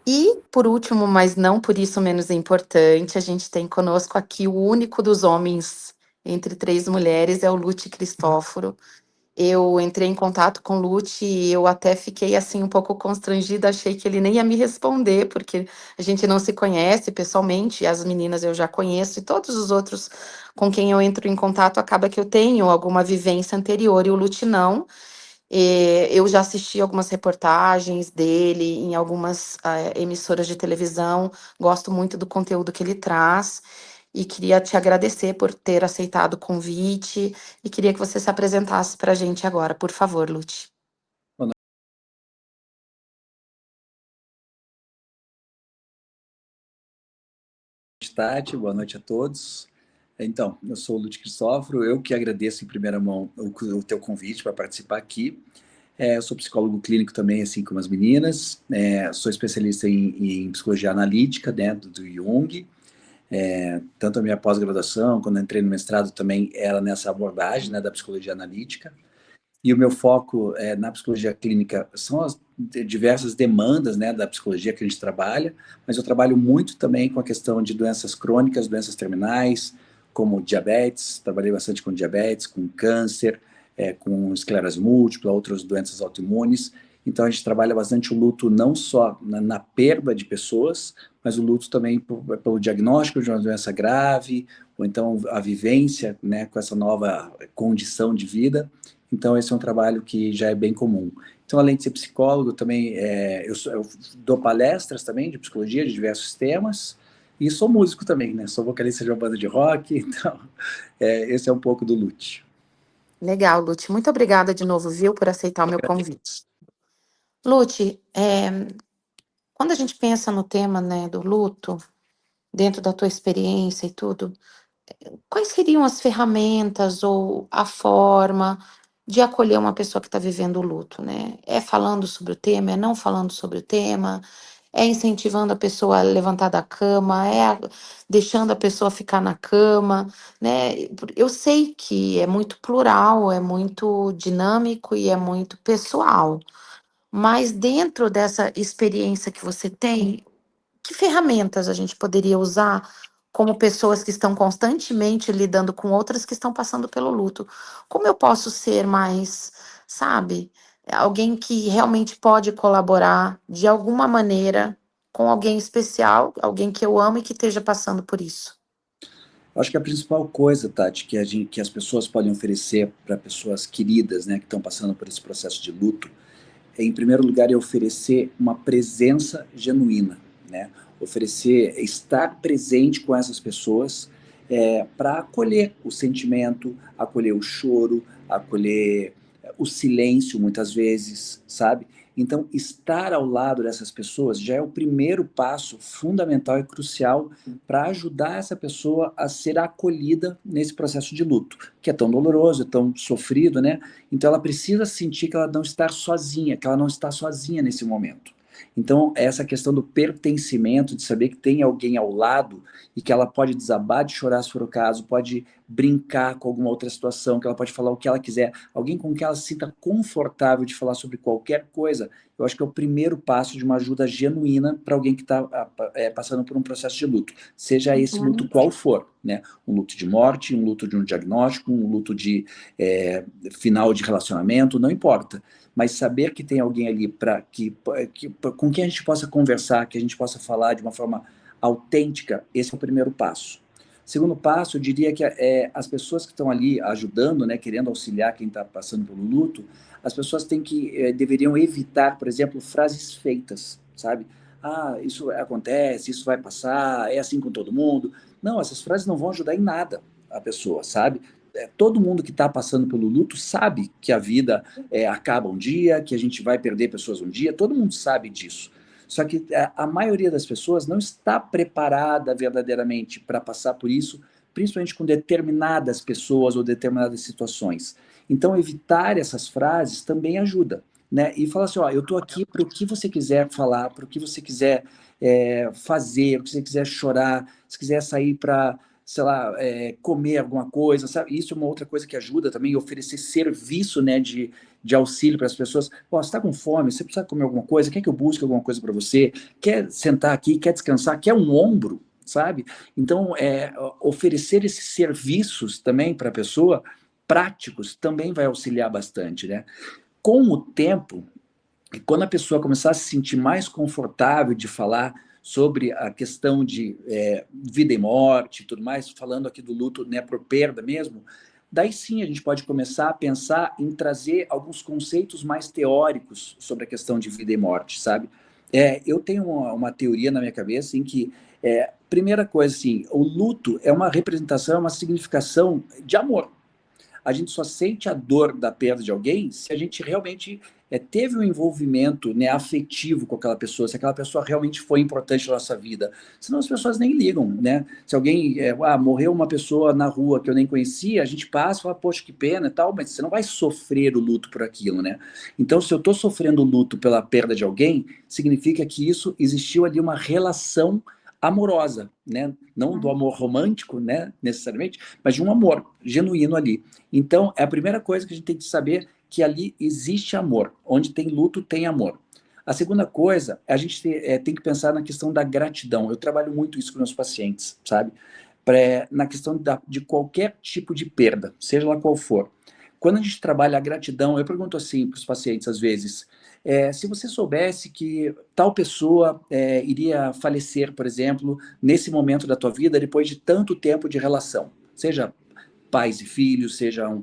E, por último, mas não por isso menos importante, a gente tem conosco aqui o único dos homens entre 3 mulheres, é o Lute Cristóforo. Eu entrei em contato com o Lute e eu até fiquei, assim, um pouco constrangida, achei que ele nem ia me responder, porque a gente não se conhece pessoalmente, as meninas eu já conheço, e todos os outros com quem eu entro em contato acaba que eu tenho alguma vivência anterior e o Lute não. Eu já assisti algumas reportagens dele em algumas, emissoras de televisão, gosto muito do conteúdo que ele traz, e queria te agradecer por ter aceitado o convite, e queria que você se apresentasse para a gente agora, por favor, Lute. Boa noite, Tati. Boa noite a todos. Então, eu sou o Lute Cristóforo, eu que agradeço em primeira mão o teu convite para participar aqui. Eu sou psicólogo clínico também, assim como as meninas. Sou especialista em psicologia analítica, né, do Jung. Tanto a minha pós-graduação, quando entrei no mestrado, também era nessa abordagem, né, da psicologia analítica. E o meu foco na psicologia clínica são as diversas demandas, né, da psicologia que a gente trabalha, mas eu trabalho muito também com a questão de doenças crônicas, doenças terminais, como diabetes, trabalhei bastante com diabetes, com câncer, com esclerose múltipla, outras doenças autoimunes. Então a gente trabalha bastante o luto não só na perda de pessoas, mas o luto também pelo diagnóstico de uma doença grave, ou então a vivência, né, com essa nova condição de vida. Então, esse é um trabalho que já é bem comum. Então, além de ser psicólogo, também eu dou palestras também de psicologia, de diversos temas, e sou músico também, né? Sou vocalista de uma banda de rock, então esse é um pouco do Lute. Legal, Lute, muito obrigada de novo, viu, por aceitar o meu convite. Lute, quando a gente pensa no tema, né, do luto, dentro da tua experiência e tudo, quais seriam as ferramentas ou a forma de acolher uma pessoa que está vivendo o luto, né? É falando sobre o tema, é não falando sobre o tema, é incentivando a pessoa a levantar da cama, deixando a pessoa ficar na cama, né? Eu sei que é muito plural, é muito dinâmico e é muito pessoal, mas dentro dessa experiência que você tem, que ferramentas a gente poderia usar como pessoas que estão constantemente lidando com outras que estão passando pelo luto? Como eu posso ser mais, sabe, alguém que realmente pode colaborar de alguma maneira com alguém especial, alguém que eu amo e que esteja passando por isso? Acho que a principal coisa, Tati, que as pessoas podem oferecer para pessoas queridas, né, que estão passando por esse processo de luto, em primeiro lugar, é oferecer uma presença genuína, né? Oferecer, estar presente com essas pessoas para acolher o sentimento, acolher o choro, acolher o silêncio, muitas vezes, sabe? Então, estar ao lado dessas pessoas já é o primeiro passo fundamental e crucial para ajudar essa pessoa a ser acolhida nesse processo de luto, que é tão doloroso, é tão sofrido, né? Então ela precisa sentir que ela não está sozinha, que ela não está sozinha nesse momento. Então, essa questão do pertencimento, de saber que tem alguém ao lado e que ela pode desabar de chorar se for o caso, pode brincar com alguma outra situação, que ela pode falar o que ela quiser, alguém com quem ela se sinta confortável de falar sobre qualquer coisa, eu acho que é o primeiro passo de uma ajuda genuína para alguém que está passando por um processo de luto, seja esse luto Uhum. qual for, né? Um luto de morte, um luto de um diagnóstico, um luto de final de relacionamento, não importa. Mas saber que tem alguém ali com quem a gente possa conversar, que a gente possa falar de uma forma autêntica, esse é o primeiro passo. Segundo passo, eu diria que as pessoas que estão ali ajudando, né, querendo auxiliar quem está passando pelo luto, as pessoas deveriam evitar, por exemplo, frases feitas, sabe? Ah, isso acontece, isso vai passar, é assim com todo mundo. Não, essas frases não vão ajudar em nada a pessoa, sabe? Todo mundo que está passando pelo luto sabe que a vida acaba um dia, que a gente vai perder pessoas um dia, todo mundo sabe disso. Só que a maioria das pessoas não está preparada verdadeiramente para passar por isso, principalmente com determinadas pessoas ou determinadas situações. Então, evitar essas frases também ajuda. Né? E falar assim, ó, eu estou aqui para o que você quiser falar, para o que você quiser fazer, o que você quiser chorar, se quiser sair para, sei lá, comer alguma coisa, sabe? Isso é uma outra coisa que ajuda também, oferecer serviço, né, de auxílio para as pessoas. Ó, você está com fome, você precisa comer alguma coisa, quer que eu busque alguma coisa para você? Quer sentar aqui, quer descansar, quer um ombro, sabe? Então, oferecer esses serviços também para a pessoa, práticos, também vai auxiliar bastante, né? Com o tempo, e quando a pessoa começar a se sentir mais confortável de falar sobre a questão de vida e morte e tudo mais, falando aqui do luto, né, por perda mesmo, daí sim a gente pode começar a pensar em trazer alguns conceitos mais teóricos sobre a questão de vida e morte, sabe? Eu tenho uma teoria na minha cabeça em que, primeira coisa, assim, o luto é uma representação, é uma significação de amor. A gente só sente a dor da perda de alguém se a gente realmente teve um envolvimento, né, afetivo com aquela pessoa, se aquela pessoa realmente foi importante na nossa vida. Senão as pessoas nem ligam, né? Se alguém, morreu uma pessoa na rua que eu nem conhecia, a gente passa e fala, poxa, que pena e tal, mas você não vai sofrer o luto por aquilo, né? Então, se eu estou sofrendo luto pela perda de alguém, significa que isso existiu ali uma relação amorosa, né? Não do amor romântico, né, necessariamente, mas de um amor genuíno ali. Então, é a primeira coisa que a gente tem que saber que ali existe amor. Onde tem luto, tem amor. A segunda coisa, a gente tem que pensar na questão da gratidão. Eu trabalho muito isso com meus pacientes, sabe? Na questão de qualquer tipo de perda, seja lá qual for. Quando a gente trabalha a gratidão, eu pergunto assim para os pacientes, às vezes, se você soubesse que tal pessoa iria falecer, por exemplo, nesse momento da tua vida, depois de tanto tempo de relação, seja pais e filhos, sejam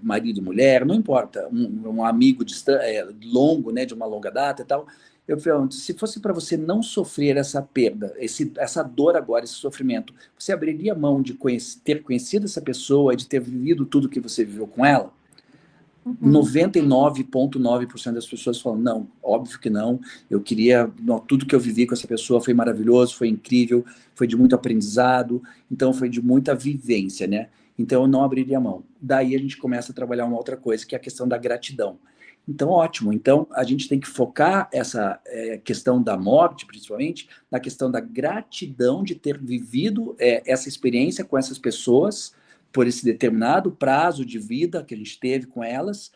marido e mulher, não importa, um amigo longo, né, de uma longa data e tal. Eu pergunto, se fosse para você não sofrer essa perda, essa dor agora, esse sofrimento, você abriria mão de ter conhecido essa pessoa, de ter vivido tudo que você viveu com ela? Uhum. 99,9% das pessoas falam, não, óbvio que não, eu queria, não, tudo que eu vivi com essa pessoa foi maravilhoso, foi incrível, foi de muito aprendizado, então foi de muita vivência, né? Então eu não abriria a mão. Daí a gente começa a trabalhar uma outra coisa, que é a questão da gratidão. Então, ótimo. Então, a gente tem que focar essa questão da morte, principalmente, na questão da gratidão de ter vivido essa experiência com essas pessoas, por esse determinado prazo de vida que a gente teve com elas,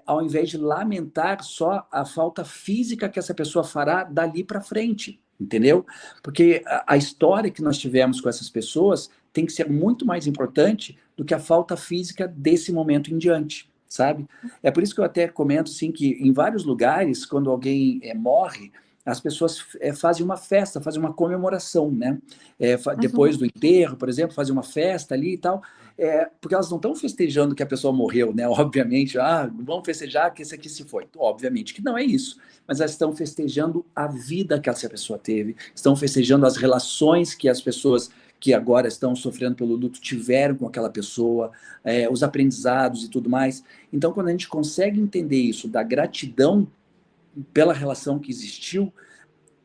ao invés de lamentar só a falta física que essa pessoa fará dali para frente, entendeu? Porque a história que nós tivemos com essas pessoas tem que ser muito mais importante do que a falta física desse momento em diante, sabe? É por isso que eu até comento, assim, que em vários lugares, quando alguém morre, as pessoas fazem uma festa, fazem uma comemoração, né? Depois Uhum. do enterro, por exemplo, fazem uma festa ali e tal, porque elas não estão festejando que a pessoa morreu, né? Obviamente, vamos festejar que esse aqui se foi. Obviamente que não é isso, mas elas estão festejando a vida que essa pessoa teve, estão festejando as relações que as pessoas que agora estão sofrendo pelo luto tiveram com aquela pessoa, os aprendizados e tudo mais. Então, quando a gente consegue entender isso, da gratidão pela relação que existiu,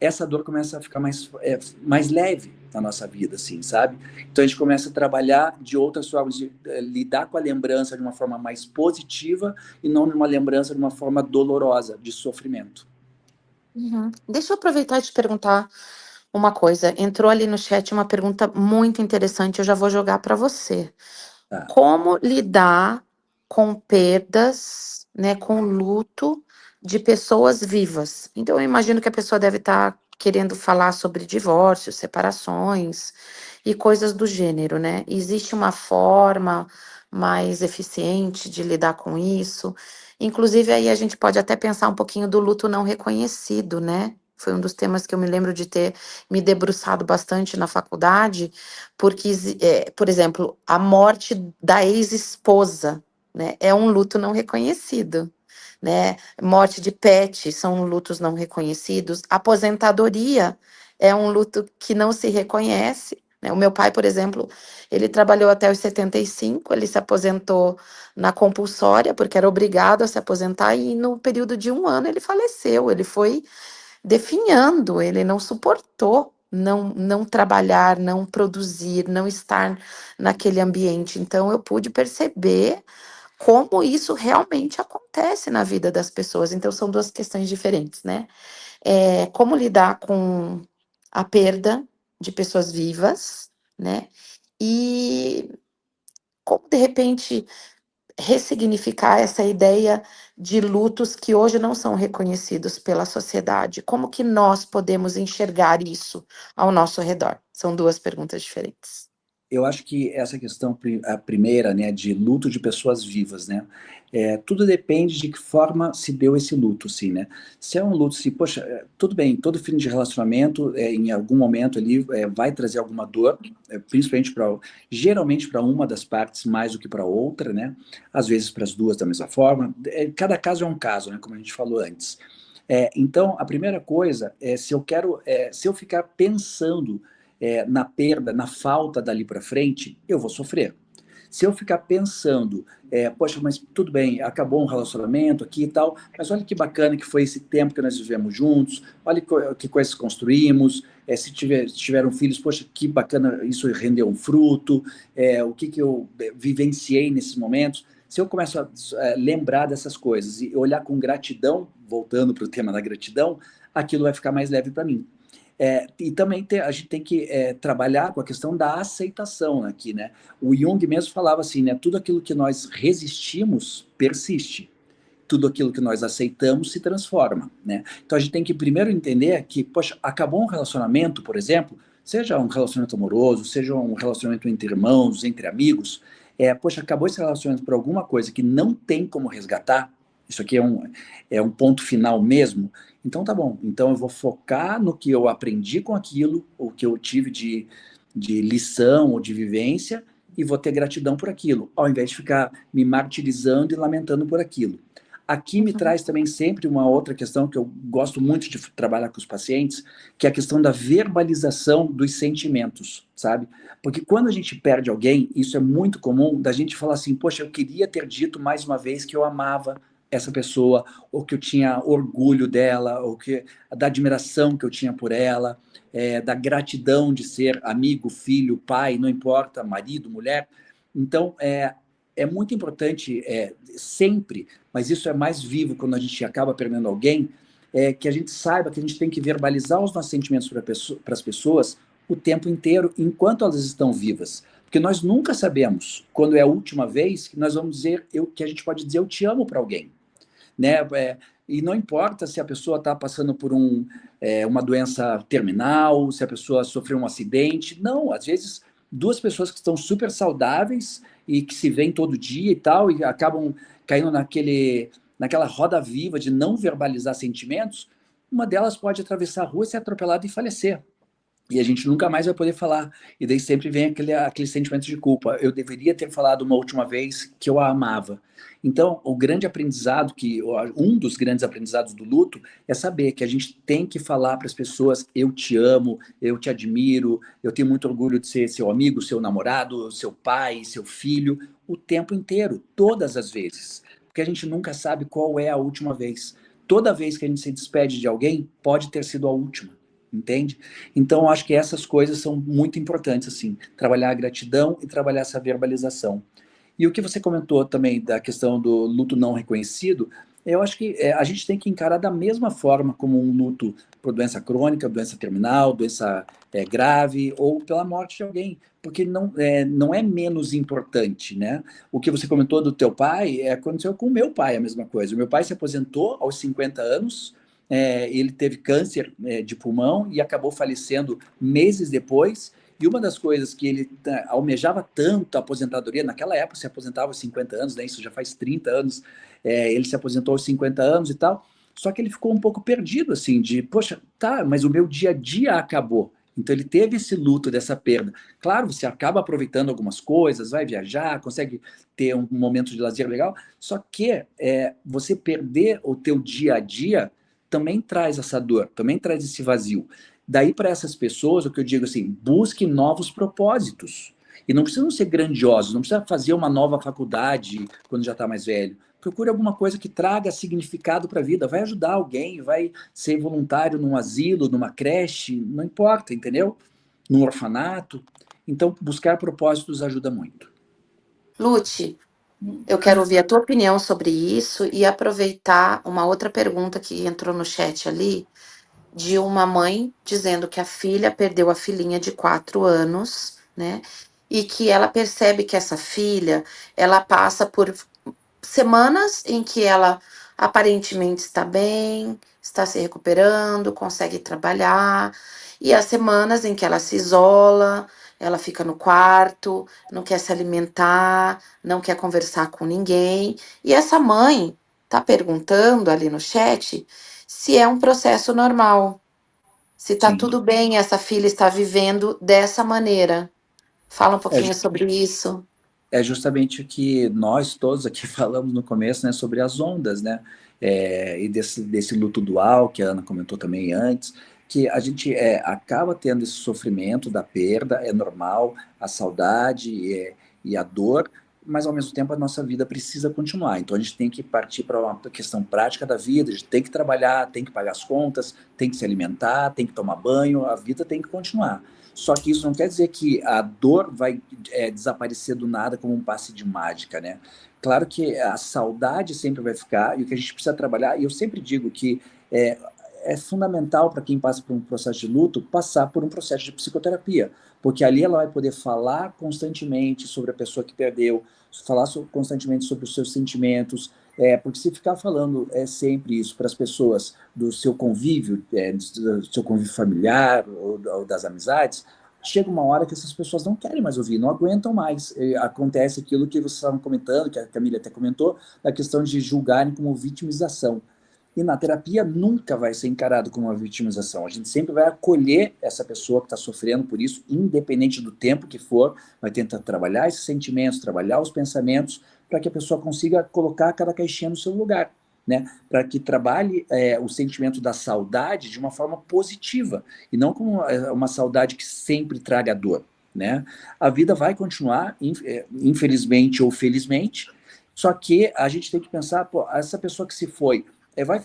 essa dor começa a ficar mais leve na nossa vida, assim, sabe? Então a gente começa a trabalhar de outras formas, de lidar com a lembrança de uma forma mais positiva e não de uma lembrança de uma forma dolorosa, de sofrimento. Uhum. Deixa eu aproveitar e te perguntar uma coisa. Entrou ali no chat uma pergunta muito interessante, eu já vou jogar para você. Tá. Como lidar com perdas, né, com luto de pessoas vivas? Então, eu imagino que a pessoa deve estar querendo falar sobre divórcios, separações e coisas do gênero, né? Existe uma forma mais eficiente de lidar com isso? Inclusive, aí a gente pode até pensar um pouquinho do luto não reconhecido, né? Foi um dos temas que eu me lembro de ter me debruçado bastante na faculdade, porque, por exemplo, a morte da ex-esposa, né, é um luto não reconhecido, né? Morte de pet são lutos não reconhecidos. Aposentadoria é um luto que não se reconhece, né? O meu pai, por exemplo, ele trabalhou até os 75, ele se aposentou na compulsória, porque era obrigado a se aposentar, e no período de um ano ele faleceu, ele foi definhando, ele não suportou não trabalhar, não produzir, não estar naquele ambiente. Então eu pude perceber como isso realmente acontece na vida das pessoas. Então são duas questões diferentes, né? Como lidar com a perda de pessoas vivas, né? E como de repente ressignificar essa ideia de lutos que hoje não são reconhecidos pela sociedade. Como que nós podemos enxergar isso ao nosso redor? São duas perguntas diferentes. Eu acho que essa questão, a primeira, né, de luto de pessoas vivas, né, tudo depende de que forma se deu esse luto, assim, né. Se é um luto, assim, poxa, tudo bem, todo fim de relacionamento, em algum momento ali, vai trazer alguma dor, principalmente geralmente para uma das partes mais do que para outra, né, às vezes para as duas da mesma forma. Cada caso é um caso, né, como a gente falou antes. Então, a primeira coisa é se eu ficar pensando na perda, na falta dali para frente, eu vou sofrer. Se eu ficar pensando, poxa, mas tudo bem, acabou um relacionamento aqui e tal, mas olha que bacana que foi esse tempo que nós vivemos juntos, olha que coisas construímos, se tiveram filhos, poxa, que bacana, isso rendeu um fruto, o que eu vivenciei nesses momentos. Se eu começo a lembrar dessas coisas e olhar com gratidão, voltando para o tema da gratidão, aquilo vai ficar mais leve para mim. E também a gente tem que trabalhar com a questão da aceitação aqui, né? O Jung mesmo falava assim, né? Tudo aquilo que nós resistimos persiste. Tudo aquilo que nós aceitamos se transforma, né? Então a gente tem que primeiro entender que, poxa, acabou um relacionamento, por exemplo, seja um relacionamento amoroso, seja um relacionamento entre irmãos, entre amigos, poxa, acabou esse relacionamento por alguma coisa que não tem como resgatar, isso aqui é um ponto final mesmo, então tá bom, então eu vou focar no que eu aprendi com aquilo, o que eu tive de lição ou de vivência, e vou ter gratidão por aquilo, ao invés de ficar me martirizando e lamentando por aquilo. Aqui me traz também sempre uma outra questão que eu gosto muito de trabalhar com os pacientes, que é a questão da verbalização dos sentimentos, sabe? Porque quando a gente perde alguém, isso é muito comum da gente falar assim, poxa, eu queria ter dito mais uma vez que eu amava essa pessoa, ou que eu tinha orgulho dela, ou da admiração que eu tinha por ela, da gratidão de ser amigo, filho, pai, não importa, marido, mulher. Então, é muito importante sempre, mas isso é mais vivo quando a gente acaba perdendo alguém, que a gente saiba que a gente tem que verbalizar os nossos sentimentos para as pessoas o tempo inteiro, enquanto elas estão vivas. Porque nós nunca sabemos quando é a última vez que nós vamos dizer, que a gente pode dizer eu te amo para alguém, né? E não importa se a pessoa está passando por uma doença terminal, se a pessoa sofreu um acidente, não, às vezes duas pessoas que estão super saudáveis e que se veem todo dia e tal, e acabam caindo naquela roda viva de não verbalizar sentimentos, uma delas pode atravessar a rua, ser atropelada e falecer. E a gente nunca mais vai poder falar. E daí sempre vem aquele sentimento de culpa. Eu deveria ter falado uma última vez que eu a amava. Então, o grande aprendizado, um dos grandes aprendizados do luto, é saber que a gente tem que falar para as pessoas: eu te amo, eu te admiro, eu tenho muito orgulho de ser seu amigo, seu namorado, seu pai, seu filho, o tempo inteiro, todas as vezes. Porque a gente nunca sabe qual é a última vez. Toda vez que a gente se despede de alguém, pode ter sido a última. Entende? Então, acho que essas coisas são muito importantes, assim, trabalhar a gratidão e trabalhar essa verbalização. E o que você comentou também da questão do luto não reconhecido, eu acho que a gente tem que encarar da mesma forma como um luto por doença crônica, doença terminal, doença grave ou pela morte de alguém, porque não é menos importante, né? O que você comentou do teu pai, aconteceu com o meu pai, a mesma coisa. O meu pai se aposentou aos 50 anos, ele teve câncer de pulmão e acabou falecendo meses depois. E uma das coisas que ele almejava tanto a aposentadoria, naquela época se aposentava aos 50 anos, né? Isso já faz 30 anos, ele se aposentou aos 50 anos e tal, só que ele ficou um pouco perdido, assim, poxa, tá, mas o meu dia a dia acabou. Então ele teve esse luto dessa perda. Claro, você acaba aproveitando algumas coisas, vai viajar, consegue ter um momento de lazer legal, só que você perder o teu dia a dia também traz essa dor, também traz esse vazio. Daí, para essas pessoas, o que eu digo assim, busque novos propósitos. E não precisam ser grandiosos, não precisa fazer uma nova faculdade quando já está mais velho. Procure alguma coisa que traga significado para a vida. Vai ajudar alguém, vai ser voluntário num asilo, numa creche, não importa, entendeu? Num orfanato. Então, buscar propósitos ajuda muito. Lute, eu quero ouvir a tua opinião sobre isso e aproveitar uma outra pergunta que entrou no chat ali, de uma mãe dizendo que a filha perdeu a filhinha de 4 anos, né? E que ela percebe que essa filha, ela passa por semanas em que ela aparentemente está bem, está se recuperando, consegue trabalhar, e as semanas em que ela se isola, ela fica no quarto, não quer se alimentar, não quer conversar com ninguém. E essa mãe está perguntando ali no chat se é um processo normal, se está Sim. tudo bem, essa filha está vivendo dessa maneira. Fala um É, pouquinho sobre isso. é justamente o que nós todos aqui falamos no começo, né, sobre as ondas, né, e desse luto dual que a Ana comentou também antes, que a gente acaba tendo esse sofrimento da perda, é normal, a saudade e a dor, mas ao mesmo tempo a nossa vida precisa continuar. Então a gente tem que partir para uma questão prática da vida, a gente tem que trabalhar, tem que pagar as contas, tem que se alimentar, tem que tomar banho, a vida tem que continuar. Só que isso não quer dizer que a dor vai desaparecer do nada como um passe de mágica, né? Claro que a saudade sempre vai ficar e o que a gente precisa trabalhar, e eu sempre digo que é, é fundamental para quem passa por um processo de luto passar por um processo de psicoterapia, porque ali ela vai poder falar constantemente sobre a pessoa que perdeu, falar constantemente sobre os seus sentimentos, porque se ficar falando sempre isso para as pessoas do seu convívio, do seu convívio familiar ou das amizades, chega uma hora que essas pessoas não querem mais ouvir, não aguentam mais. Acontece aquilo que vocês estavam comentando, que a Camila até comentou, da questão de julgarem como vitimização. E na terapia nunca vai ser encarado como uma vitimização. A gente sempre vai acolher essa pessoa que está sofrendo por isso, independente do tempo que for, vai tentar trabalhar esses sentimentos, trabalhar os pensamentos, para que a pessoa consiga colocar cada caixinha no seu lugar, né? Para que trabalhe o sentimento da saudade de uma forma positiva, e não como uma saudade que sempre traga dor, né? A vida vai continuar, infelizmente ou felizmente, só que a gente tem que pensar, pô, essa pessoa que se foi,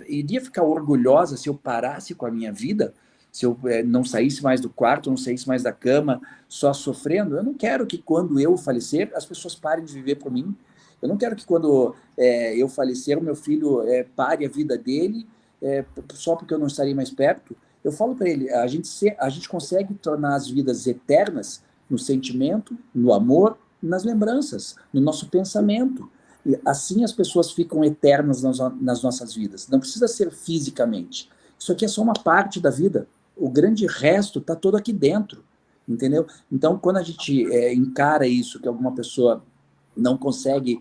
iria ficar orgulhosa se eu parasse com a minha vida, se eu não saísse mais do quarto, não saísse mais da cama, só sofrendo? Eu não quero que quando eu falecer, as pessoas parem de viver por mim. Eu não quero que quando eu falecer, o meu filho pare a vida dele só porque eu não estarei mais perto. Eu falo para ele, a gente consegue tornar as vidas eternas no sentimento, no amor, nas lembranças, no nosso pensamento. E assim as pessoas ficam eternas nas nossas vidas. Não precisa ser fisicamente. Isso aqui é só uma parte da vida. O grande resto está todo aqui dentro, entendeu? Então, quando a gente encara isso, que alguma pessoa não consegue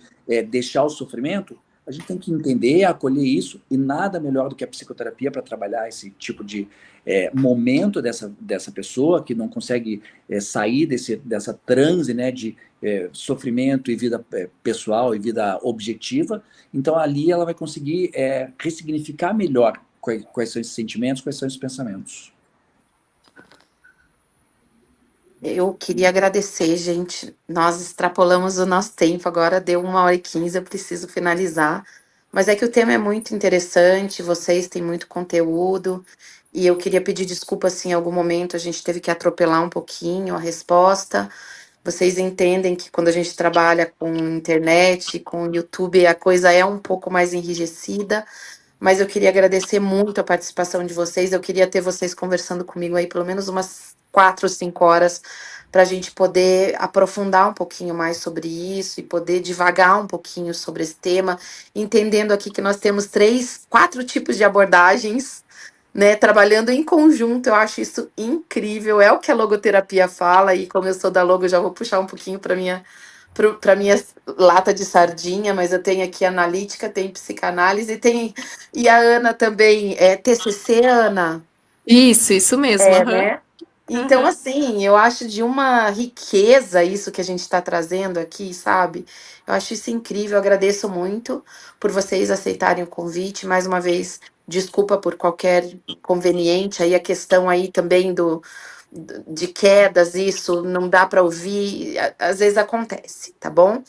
deixar o sofrimento, a gente tem que entender, acolher isso, e nada melhor do que a psicoterapia para trabalhar esse tipo de momento dessa pessoa que não consegue sair dessa transe, né, de sofrimento e vida pessoal e vida objetiva. Então ali ela vai conseguir ressignificar melhor quais são esses sentimentos, quais são esses pensamentos. Eu queria agradecer, gente. Nós extrapolamos o nosso tempo, agora deu 1h15, eu preciso finalizar. Mas é que o tema é muito interessante, vocês têm muito conteúdo, e eu queria pedir desculpa se em algum momento a gente teve que atropelar um pouquinho a resposta. Vocês entendem que quando a gente trabalha com internet, com YouTube, a coisa é um pouco mais enrijecida, mas eu queria agradecer muito a participação de vocês. Eu queria ter vocês conversando comigo aí pelo menos umas 4 ou 5 horas para a gente poder aprofundar um pouquinho mais sobre isso e poder divagar um pouquinho sobre esse tema, entendendo aqui que nós temos 4 tipos de abordagens, né, trabalhando em conjunto. Eu acho isso incrível, é o que a logoterapia fala, e como eu sou da logo, eu já vou puxar um pouquinho para minha lata de sardinha, mas eu tenho aqui analítica, tem psicanálise, tem, e a Ana também é TCC, Ana, Isso mesmo, aham. né? Então, assim, eu acho de uma riqueza isso que a gente está trazendo aqui, sabe? Eu acho isso incrível, eu agradeço muito por vocês aceitarem o convite. Mais uma vez, desculpa por qualquer inconveniente. Aí a questão aí também de quedas, isso não dá para ouvir, às vezes acontece, tá bom?